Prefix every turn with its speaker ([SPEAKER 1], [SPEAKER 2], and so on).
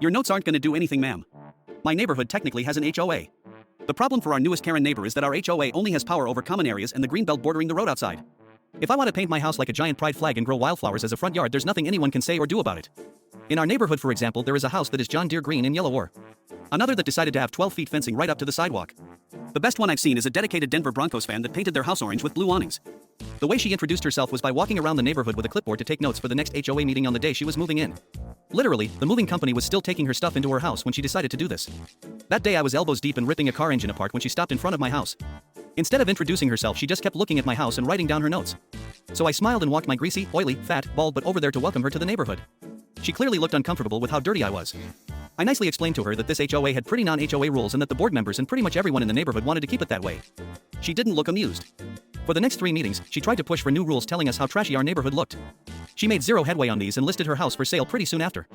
[SPEAKER 1] Your notes aren't gonna do anything, ma'am. My neighborhood technically has an HOA. The problem for our newest Karen neighbor is that our HOA only has power over common areas and the green belt bordering the road outside. If I want to paint my house like a giant pride flag and grow wildflowers as a front yard, there's nothing anyone can say or do about it. In our neighborhood, for example, there is a house that is John Deere green and yellow or another that decided to have 12 feet fencing right up to the sidewalk. The best one I've seen is a dedicated Denver Broncos fan that painted their house orange with blue awnings. The way she introduced herself was by walking around the neighborhood with a clipboard to take notes for the next HOA meeting on the day she was moving in. Literally, the moving company was still taking her stuff into her house when she decided to do this. That day I was elbows deep in ripping a car engine apart when she stopped in front of my house. Instead of introducing herself, she just kept looking at my house and writing down her notes. So I smiled and walked my greasy, oily, fat, bald butt over there to welcome her to the neighborhood. She clearly looked uncomfortable with how dirty I was. I nicely explained to her that this HOA had pretty non-HOA rules and that the board members and pretty much everyone in the neighborhood wanted to keep it that way. She didn't look amused. For the next 3 meetings, she tried to push for new rules telling us how trashy our neighborhood looked. She made zero headway on these and listed her house for sale pretty soon after.